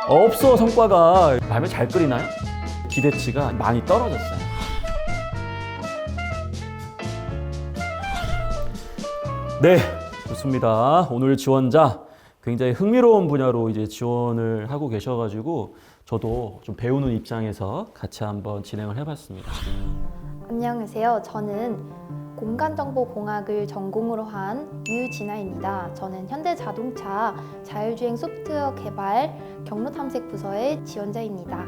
없어. 성과가. 라면 잘 끓이나요? 기대치가 많이 떨어졌어요. 네, 좋습니다. 오늘 지원자 굉장히 흥미로운 분야로 이제 지원을 하고 계셔가지고 저도 좀 배우는 입장에서 같이 한번 진행을 해봤습니다. 안녕하세요. 저는 공간정보공학을 전공으로 한 유진아입니다. 저는 현대자동차 자율주행 소프트웨어 개발 경로탐색 부서의 지원자입니다.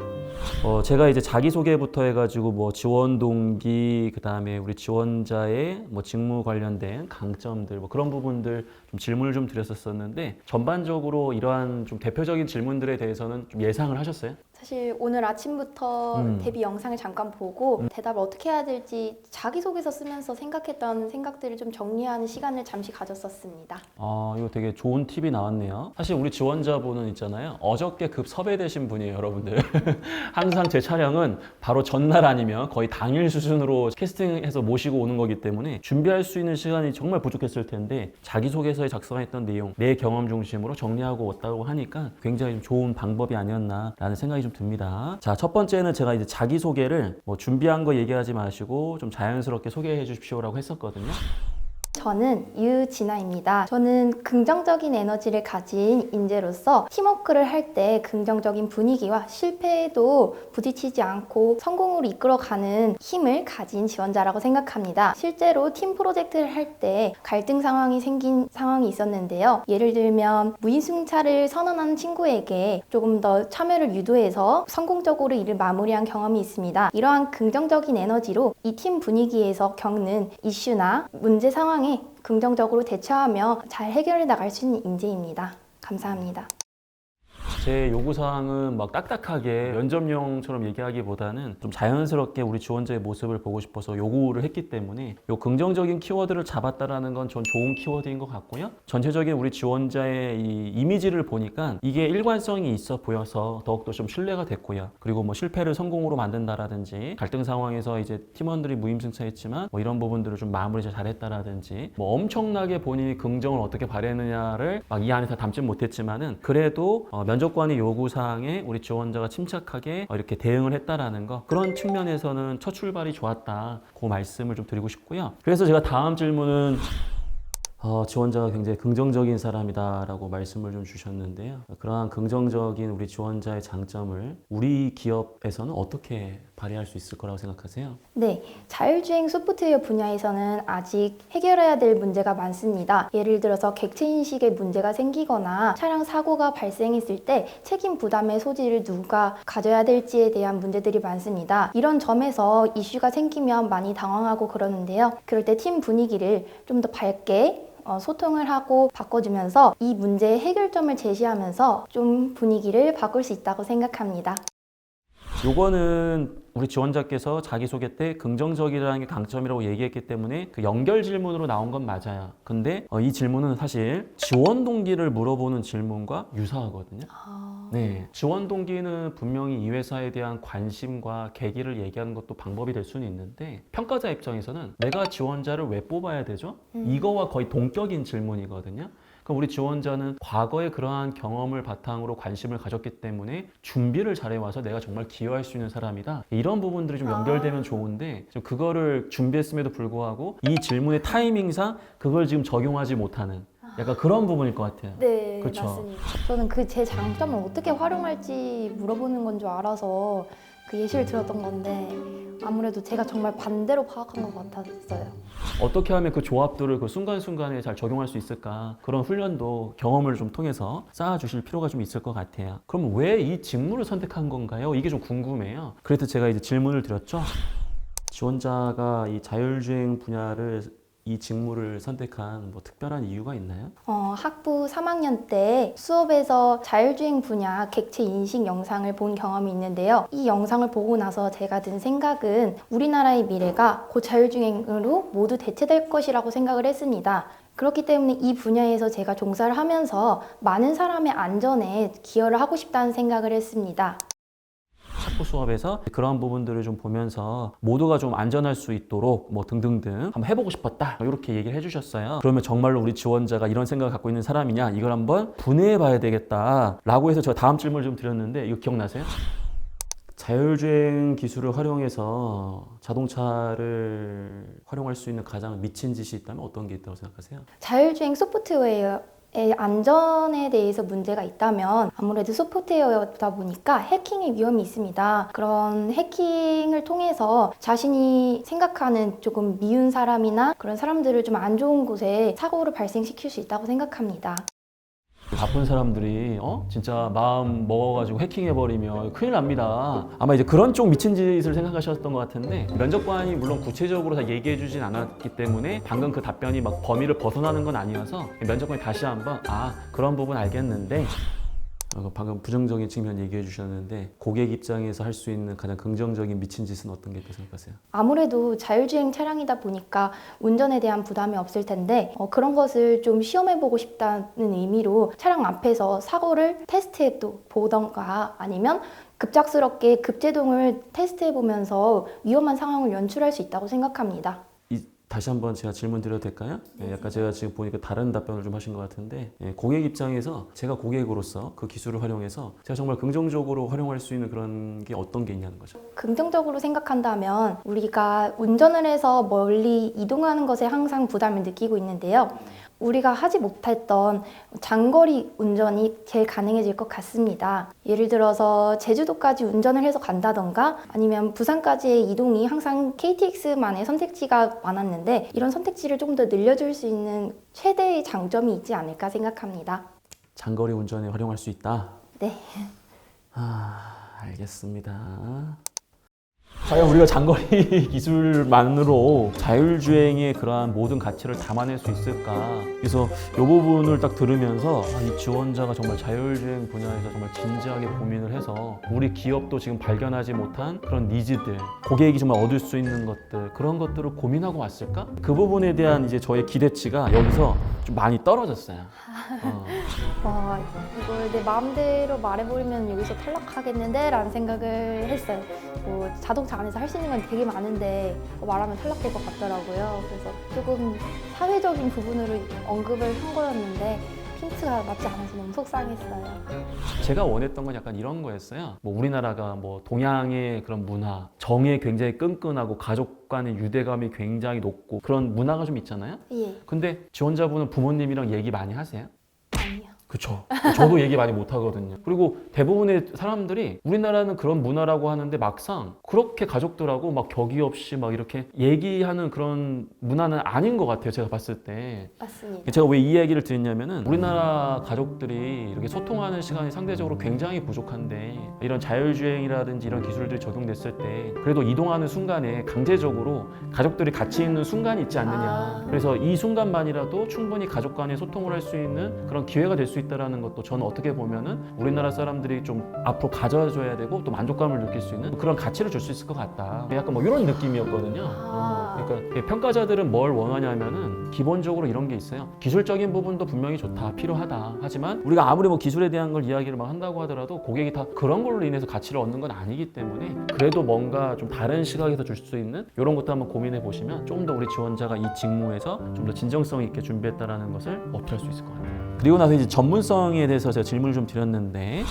제가 이제 자기소개부터 해가지고 뭐 지원 동기, 그 다음에 우리 지원자의 뭐 직무 관련된 강점들, 뭐 그런 부분들 좀 질문을 좀 드렸었는데 전반적으로 이러한 좀 대표적인 질문들에 대해서는 좀 예상을 하셨어요? 사실 오늘 아침부터 데뷔 영상을 잠깐 보고 대답을 어떻게 해야 될지 자기소개서 쓰면서 생각했던 생각들을 좀 정리하는 시간을 잠시 가졌었습니다. 이거 되게 좋은 팁이 나왔네요. 사실 우리 지원자분은 있잖아요. 어저께 급 섭외되신 분이에요, 여러분들. 항상 제 촬영은 바로 전날 아니면 거의 당일 수준으로 캐스팅해서 모시고 오는 거기 때문에 준비할 수 있는 시간이 정말 부족했을 텐데 자기소개서에 작성했던 내용, 내 경험 중심으로 정리하고 왔다고 하니까 굉장히 좀 좋은 방법이 아니었나라는 생각이 좀 듭니다. 자, 첫 번째는 제가 이제 자기소개를 뭐 준비한 거 얘기하지 마시고 좀 자연스럽게 소개해 주십시오라고 했었거든요. 저는 유진아입니다. 저는 긍정적인 에너지를 가진 인재로서 팀워크를 할 때 긍정적인 분위기와 실패에도 부딪히지 않고 성공으로 이끌어가는 힘을 가진 지원자라고 생각합니다. 실제로 팀 프로젝트를 할 때 갈등 상황이 생긴 상황이 있었는데요. 예를 들면 무임승차를 선언한 친구에게 조금 더 참여를 유도해서 성공적으로 일을 마무리한 경험이 있습니다. 이러한 긍정적인 에너지로 이 팀 분위기에서 겪는 이슈나 문제 상황에 긍정적으로 대처하며 잘 해결해 나갈 수 있는 인재입니다. 감사합니다. 제 요구사항은 막 딱딱하게 면접용처럼 얘기하기보다는 좀 자연스럽게 우리 지원자의 모습을 보고 싶어서 요구를 했기 때문에 요 긍정적인 키워드를 잡았다라는 건 전 좋은 키워드인 것 같고요. 전체적인 우리 지원자의 이 이미지를 보니까 이게 일관성이 있어 보여서 더욱더 좀 신뢰가 됐고요. 그리고 뭐 실패를 성공으로 만든다라든지 갈등 상황에서 이제 팀원들이 무임승차했지만 뭐 이런 부분들을 좀 마무리 잘했다라든지 뭐 엄청나게 본인이 긍정을 어떻게 발휘했느냐를 막 이 안에 다 담진 못했지만은 그래도 면접관의 요구사항에 우리 지원자가 침착하게 이렇게 대응을 했다라는 거, 그런 측면에서는 첫 출발이 좋았다, 그 말씀을 좀 드리고 싶고요. 그래서 제가 다음 질문은 지원자가 굉장히 긍정적인 사람이다라고 말씀을 좀 주셨는데요. 그러한 긍정적인 우리 지원자의 장점을 우리 기업에서는 어떻게 발휘할 수 있을 거라고 생각하세요? 네, 자율주행 소프트웨어 분야에서는 아직 해결해야 될 문제가 많습니다. 예를 들어서 객체인식에 문제가 생기거나 차량 사고가 발생했을 때 책임 부담의 소지를 누가 가져야 될지에 대한 문제들이 많습니다. 이런 점에서 이슈가 생기면 많이 당황하고 그러는데요. 그럴 때 팀 분위기를 좀 더 밝게 소통을 하고 바꿔주면서 이 문제의 해결점을 제시하면서 좀 분위기를 바꿀 수 있다고 생각합니다. 요거는 우리 지원자께서 자기소개 때 긍정적이라는 게 강점이라고 얘기했기 때문에 그 연결 질문으로 나온 건 맞아요. 근데 이 질문은 사실 지원 동기를 물어보는 질문과 유사하거든요. 네, 지원 동기는 분명히 이 회사에 대한 관심과 계기를 얘기하는 것도 방법이 될 수는 있는데 평가자 입장에서는 내가 지원자를 왜 뽑아야 되죠? 이거와 거의 동격인 질문이거든요. 그럼 우리 지원자는 과거의 그러한 경험을 바탕으로 관심을 가졌기 때문에 준비를 잘해와서 내가 정말 기여할 수 있는 사람이다. 이런 부분들이 좀 연결되면 좋은데 좀 그거를 준비했음에도 불구하고 이 질문의 타이밍상 그걸 지금 적용하지 못하는 약간 그런 부분일 것 같아요. 네, 그쵸? 맞습니다. 저는 그 제 장점을 어떻게 활용할지 물어보는 건 줄 알아서 그 예시를 들었던 건데 아무래도 제가 정말 반대로 파악한 것 같았어요. 어떻게 하면 그 조합들을 그 순간순간에 잘 적용할 수 있을까? 그런 훈련도 경험을 좀 통해서 쌓아주실 필요가 좀 있을 것 같아요. 그럼 왜 이 직무를 선택한 건가요? 이게 좀 궁금해요. 그래서 제가 이제 질문을 드렸죠. 지원자가 이 자율주행 분야를 이 직무를 선택한 뭐 특별한 이유가 있나요? 학부 3학년 때 수업에서 자율주행 분야 객체 인식 영상을 본 경험이 있는데요. 이 영상을 보고 나서 제가 든 생각은 우리나라의 미래가 곧 자율주행으로 모두 대체될 것이라고 생각을 했습니다. 그렇기 때문에 이 분야에서 제가 종사를 하면서 많은 사람의 안전에 기여를 하고 싶다는 생각을 했습니다. 학부 수업에서 그런 부분들을 좀 보면서 모두가 좀 안전할 수 있도록 뭐 등등등 한번 해보고 싶었다 이렇게 얘기를 해주셨어요. 그러면 정말로 우리 지원자가 이런 생각을 갖고 있는 사람이냐 이걸 한번 분해해 봐야 되겠다라고 해서 제가 다음 질문을 좀 드렸는데 이거 기억나세요? 자율주행 기술을 활용해서 자동차를 활용할 수 있는 가장 미친 짓이 있다면 어떤 게 있다고 생각하세요? 자율주행 소프트웨어의 안전에 대해서 문제가 있다면 아무래도 소프트웨어다 보니까 해킹의 위험이 있습니다. 그런 해킹을 통해서 자신이 생각하는 조금 미운 사람이나 그런 사람들을 좀 안 좋은 곳에 사고를 발생시킬 수 있다고 생각합니다. 바쁜 사람들이 진짜 마음 먹어가지고 해킹해버리면 큰일 납니다. 아마 이제 그런 쪽 미친 짓을 생각하셨던 것 같은데 면접관이 물론 구체적으로 다 얘기해주진 않았기 때문에 방금 그 답변이 막 범위를 벗어나는 건 아니어서 면접관이 다시 한번 그런 부분 알겠는데 방금 부정적인 측면 얘기해 주셨는데 고객 입장에서 할 수 있는 가장 긍정적인 미친 짓은 어떤 게 있다고 생각하세요? 아무래도 자율주행 차량이다 보니까 운전에 대한 부담이 없을 텐데 그런 것을 좀 시험해보고 싶다는 의미로 차량 앞에서 사고를 테스트해 보던가 아니면 급작스럽게 급제동을 테스트해보면서 위험한 상황을 연출할 수 있다고 생각합니다. 다시 한번 제가 질문 드려도 될까요? 약간 제가 지금 보니까 다른 답변을 좀 하신 것 같은데 고객 입장에서 제가 고객으로서 그 기술을 활용해서 제가 정말 긍정적으로 활용할 수 있는 그런 게 어떤 게 있냐는 거죠. 긍정적으로 생각한다면 우리가 운전을 해서 멀리 이동하는 것에 항상 부담을 느끼고 있는데요. 우리가 하지 못했던 장거리 운전이 제일 가능해질 것 같습니다. 예를 들어서 제주도까지 운전을 해서 간다던가 아니면 부산까지의 이동이 항상 KTX만의 선택지가 많았는데 이런 선택지를 조금 더 늘려줄 수 있는 최대의 장점이 있지 않을까 생각합니다. 장거리 운전에 활용할 수 있다? 네. 알겠습니다. 과연 우리가 장거리 기술만으로 자율주행의 그러한 모든 가치를 담아낼 수 있을까? 그래서 이 부분을 딱 들으면서 이 지원자가 정말 자율주행 분야에서 정말 진지하게 고민을 해서 우리 기업도 지금 발견하지 못한 그런 니즈들, 고객이 정말 얻을 수 있는 것들 그런 것들을 고민하고 왔을까? 그 부분에 대한 이제 저의 기대치가 여기서 좀 많이 떨어졌어요. 이걸 내 마음대로 말해버리면 여기서 탈락하겠는데? 라는 생각을 했어요. 자동차 안에서 할 수 있는 건 되게 많은데 말하면 탈락될 것 같더라고요. 그래서 조금 사회적인 부분으로 언급을 한 거였는데 힌트가 맞지 않아서 너무 속상했어요. 제가 원했던 건 약간 이런 거였어요. 우리나라가 동양의 그런 문화, 정에 굉장히 끈끈하고 가족 간의 유대감이 굉장히 높고 그런 문화가 좀 있잖아요. 예. 근데 지원자분은 부모님이랑 얘기 많이 하세요? 아니요. 그쵸. 저도 얘기 많이 못 하거든요. 그리고 대부분의 사람들이 우리나라는 그런 문화라고 하는데 막상 그렇게 가족들하고 막 격이 없이 막 이렇게 얘기하는 그런 문화는 아닌 것 같아요. 제가 봤을 때. 맞습니다. 제가 왜 이 얘기를 드렸냐면은 우리나라 가족들이 이렇게 소통하는 시간이 상대적으로 굉장히 부족한데 이런 자율주행이라든지 이런 기술들이 적용됐을 때 그래도 이동하는 순간에 강제적으로 가족들이 같이 있는 순간이 있지 않느냐. 그래서 이 순간만이라도 충분히 가족 간의 소통을 할 수 있는 그런 기회가 될 수 있다는 것도 저는 어떻게 보면은 우리나라 사람들이 좀 앞으로 가져줘야 되고 또 만족감을 느낄 수 있는 그런 가치를 줄 수 있을 것 같다. 약간 이런 느낌이었거든요. 그러니까 평가자들은 뭘 원하냐면은 기본적으로 이런 게 있어요. 기술적인 부분도 분명히 좋다, 필요하다. 하지만 우리가 아무리 기술에 대한 걸 이야기를 막 한다고 하더라도 고객이 다 그런 걸로 인해서 가치를 얻는 건 아니기 때문에 그래도 뭔가 좀 다른 시각에서 줄 수 있는 이런 것도 한번 고민해 보시면 좀 더 우리 지원자가 이 직무에서 좀 더 진정성 있게 준비했다라는 것을 어필할 수 있을 것 같아요. 그리고 나서 이제 전문성에 대해서 제가 질문을 좀 드렸는데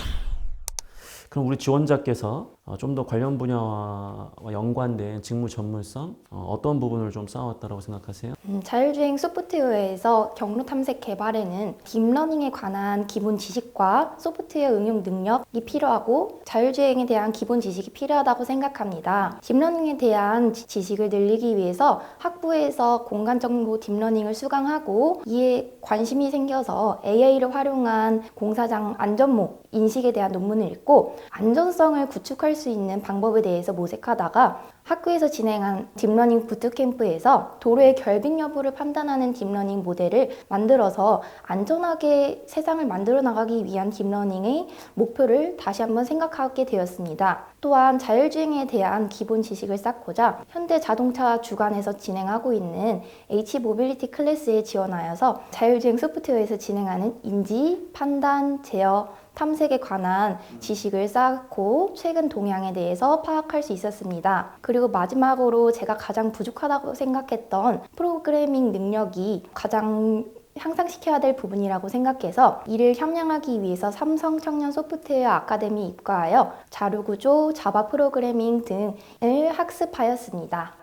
그럼 우리 지원자께서 좀 더 관련 분야와 연관된 직무 전문성 어떤 부분을 좀 쌓아왔다고 생각하세요? 자율주행 소프트웨어에서 경로 탐색 개발에는 딥러닝에 관한 기본 지식과 소프트웨어 응용 능력이 필요하고 자율주행에 대한 기본 지식이 필요하다고 생각합니다. 딥러닝에 대한 지식을 늘리기 위해서 학부에서 공간정보 딥러닝을 수강하고 이에 관심이 생겨서 AI를 활용한 공사장 안전모 인식에 대한 논문을 읽고 안전성을 구축할 수 있는 방법에 대해서 모색하다가 학교에서 진행한 딥러닝 부트캠프에서 도로의 결빙 여부를 판단하는 딥러닝 모델을 만들어서 안전하게 세상을 만들어 나가기 위한 딥러닝의 목표를 다시 한번 생각하게 되었습니다. 또한 자율주행에 대한 기본 지식을 쌓고자 현대 자동차 주관에서 진행하고 있는 H모빌리티 클래스에 지원하여서 자율주행 소프트웨어에서 진행하는 인지, 판단, 제어, 탐색에 관한 지식을 쌓고 최근 동향에 대해서 파악할 수 있었습니다. 그리고 마지막으로 제가 가장 부족하다고 생각했던 프로그래밍 능력이 가장 향상시켜야 될 부분이라고 생각해서 이를 함양하기 위해서 삼성 청년 소프트웨어 아카데미 입과하여 자료구조, 자바 프로그래밍 등을 학습하였습니다.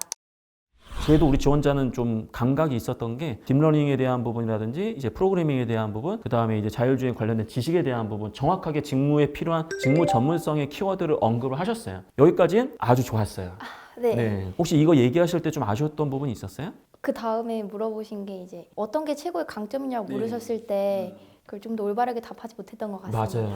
그래도 우리 지원자는 좀 감각이 있었던 게 딥러닝에 대한 부분이라든지 이제 프로그래밍에 대한 부분, 그 다음에 이제 자율주행 관련된 지식에 대한 부분, 정확하게 직무에 필요한 직무 전문성의 키워드를 언급을 하셨어요. 여기까지는 아주 좋았어요. 네. 네. 혹시 이거 얘기하실 때 좀 아쉬웠던 부분이 있었어요? 그 다음에 물어보신 게 이제 어떤 게 최고의 강점이냐고 네. 물으셨을 때 그걸 좀 더 올바르게 답하지 못했던 것 같습니다. 맞아요.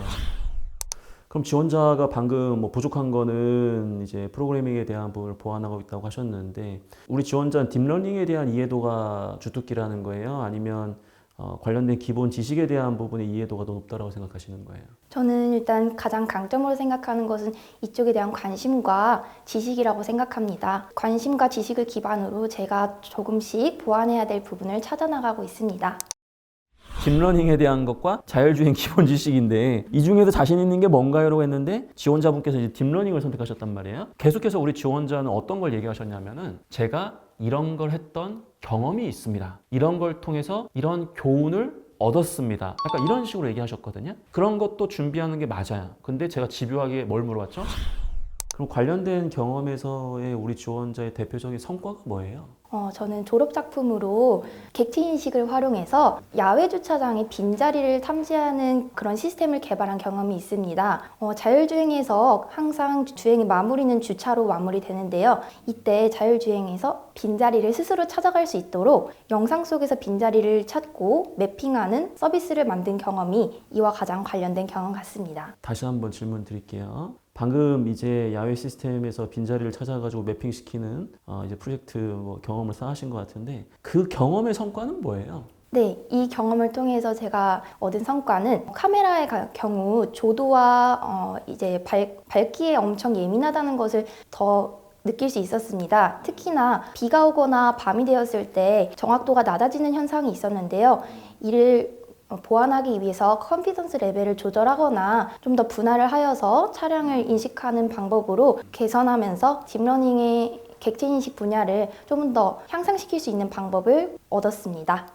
그럼 지원자가 방금 뭐 부족한 거는 이제 프로그래밍에 대한 부분을 보완하고 있다고 하셨는데 우리 지원자는 딥러닝에 대한 이해도가 주특기라는 거예요? 아니면 관련된 기본 지식에 대한 부분의 이해도가 더 높다고 생각하시는 거예요? 저는 일단 가장 강점으로 생각하는 것은 이쪽에 대한 관심과 지식이라고 생각합니다. 관심과 지식을 기반으로 제가 조금씩 보완해야 될 부분을 찾아나가고 있습니다. 딥러닝에 대한 것과 자율주행 기본 지식인데 이 중에서 자신 있는 게 뭔가요라고 했는데 지원자분께서 이제 딥러닝을 선택하셨단 말이에요. 계속해서 우리 지원자는 어떤 걸 얘기하셨냐면은 제가 이런 걸 했던 경험이 있습니다. 이런 걸 통해서 이런 교훈을 얻었습니다. 약간 이런 식으로 얘기하셨거든요. 그런 것도 준비하는 게 맞아요. 근데 제가 집요하게 뭘 물어봤죠? 그럼 관련된 경험에서의 우리 지원자의 대표적인 성과가 뭐예요? 저는 졸업작품으로 객체인식을 활용해서 야외 주차장의 빈자리를 탐지하는 그런 시스템을 개발한 경험이 있습니다. 자율주행에서 항상 주행의 마무리는 주차로 마무리되는데요. 이때 자율주행에서 빈자리를 스스로 찾아갈 수 있도록 영상 속에서 빈자리를 찾고 매핑하는 서비스를 만든 경험이 이와 가장 관련된 경험 같습니다. 다시 한번 질문 드릴게요. 방금 이제 야외 시스템에서 빈자리를 찾아가지고 매핑시키는 이제 프로젝트 경험을 쌓으신 것 같은데 그 경험의 성과는 뭐예요? 네, 이 경험을 통해서 제가 얻은 성과는 카메라의 경우 조도와 이제 밝기에 엄청 예민하다는 것을 더 느낄 수 있었습니다. 특히나 비가 오거나 밤이 되었을 때 정확도가 낮아지는 현상이 있었는데요. 이를 보완하기 위해서 컨피던스 레벨을 조절하거나 좀 더 분할을 하여서 차량을 인식하는 방법으로 개선하면서 딥러닝의 객체인식 분야를 좀 더 향상시킬 수 있는 방법을 얻었습니다.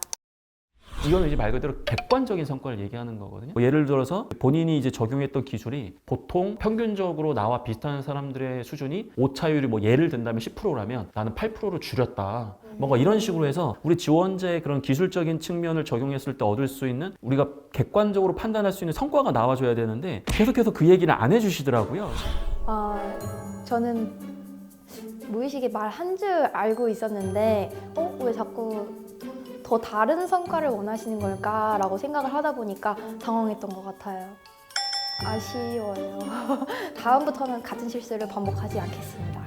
이거는 이제 말 그대로 객관적인 성과를 얘기하는 거거든요. 예를 들어서 본인이 이제 적용했던 기술이 보통 평균적으로 나와 비슷한 사람들의 수준이 오차율이 뭐 예를 든다면 10%라면 나는 8%로 줄였다. 뭔가 이런 식으로 해서 우리 지원자의 그런 기술적인 측면을 적용했을 때 얻을 수 있는 우리가 객관적으로 판단할 수 있는 성과가 나와줘야 되는데 계속해서 그 얘기를 안 해주시더라고요. 저는 무의식에 말한 줄 알고 있었는데 왜 자꾸 더 다른 성과를 원하시는 걸까라고 생각을 하다 보니까 당황했던 것 같아요. 아쉬워요. 다음부터는 같은 실수를 반복하지 않겠습니다.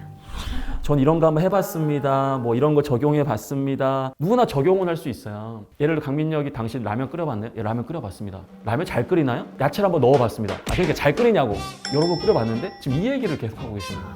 전 이런 거 한번 해봤습니다. 뭐 이런 거 적용해 봤습니다. 누구나 적용은 할 수 있어요. 예를 들어 강민혁이 당신 라면 끓여봤나요? 예, 라면 끓여봤습니다. 라면 잘 끓이나요? 야채를 한번 넣어봤습니다. 그러니까 잘 끓이냐고. 여러 번 끓여봤는데 지금 이 얘기를 계속 하고 계십니다.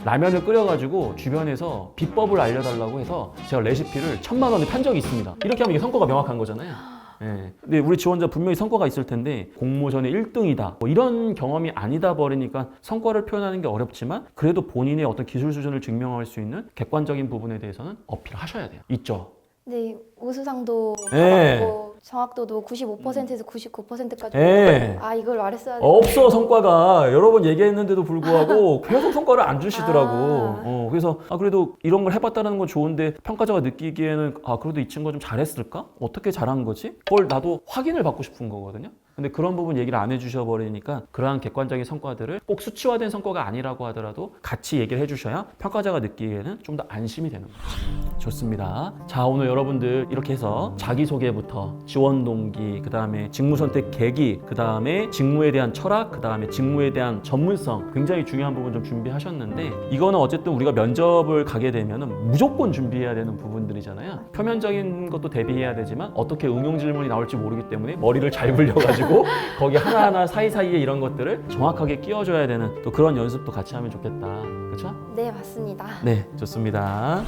라면을 끓여가지고 주변에서 비법을 알려달라고 해서 제가 레시피를 1,000만 원에 판 적이 있습니다. 이렇게 하면 이게 성과가 명확한 거잖아요. 예. 근데 우리 지원자 분명히 성과가 있을 텐데 공모전에 1등이다 뭐 이런 경험이 아니다 버리니까 성과를 표현하는 게 어렵지만 그래도 본인의 어떤 기술 수준을 증명할 수 있는 객관적인 부분에 대해서는 어필하셔야 돼요. 있죠? 네, 우수상도 예. 받았고 정확도도 95%에서 99%까지. 예. 이걸 말했어야 돼. 없어 성과가 여러 번 얘기했는데도 불구하고 계속 성과를 안 주시더라고. 그래서 그래도 이런 걸 해봤다는 건 좋은데 평가자가 느끼기에는 그래도 이 친구가 좀 잘했을까? 어떻게 잘한 거지? 그걸 나도 확인을 받고 싶은 거거든요. 근데 그런 부분 얘기를 안 해주셔 버리니까 그러한 객관적인 성과들을 꼭 수치화된 성과가 아니라고 하더라도 같이 얘기를 해주셔야 평가자가 느끼기에는 좀 더 안심이 되는 거죠. 좋습니다. 자, 오늘 여러분들 이렇게 해서 자기소개부터 지원 동기, 그 다음에 직무 선택 계기, 그 다음에 직무에 대한 철학, 그 다음에 직무에 대한 전문성 굉장히 중요한 부분 좀 준비하셨는데 이거는 어쨌든 우리가 면접을 가게 되면은 무조건 준비해야 되는 부분들이잖아요. 표면적인 것도 대비해야 되지만 어떻게 응용 질문이 나올지 모르기 때문에 머리를 잘 굴려가지고 아니고 거기 하나하나 사이사이에 이런 것들을 정확하게 끼워줘야 되는 또 그런 연습도 같이 하면 좋겠다. 그렇죠? 네, 맞습니다. 네, 좋습니다.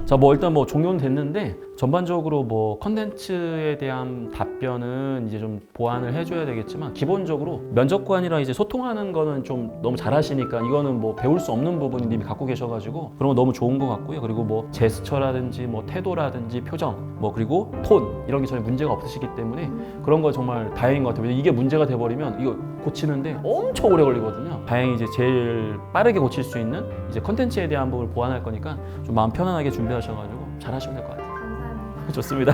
자, 뭐 일단 뭐 종료는 됐는데 전반적으로 뭐 컨텐츠에 대한 답변은 이제 좀 보완을 해줘야 되겠지만 기본적으로 면접관이랑 이제 소통하는 거는 좀 너무 잘하시니까 이거는 뭐 배울 수 없는 부분이 이미 갖고 계셔가지고 그런 거 너무 좋은 것 같고요. 그리고 뭐 제스처라든지 뭐 태도라든지 표정 뭐 그리고 톤 이런 게 전혀 문제가 없으시기 때문에 그런 거 정말 다행인 것 같아요. 왜냐면 이게 문제가 돼버리면 이거 고치는데 엄청 오래 걸리거든요. 다행히 이제 제일 빠르게 고칠 수 있는 이제 컨텐츠에 대한 부분을 보완할 거니까 좀 마음 편안하게 준비하셔가지고 잘 하시면 될 것 같아요. 감사합니다. 좋습니다.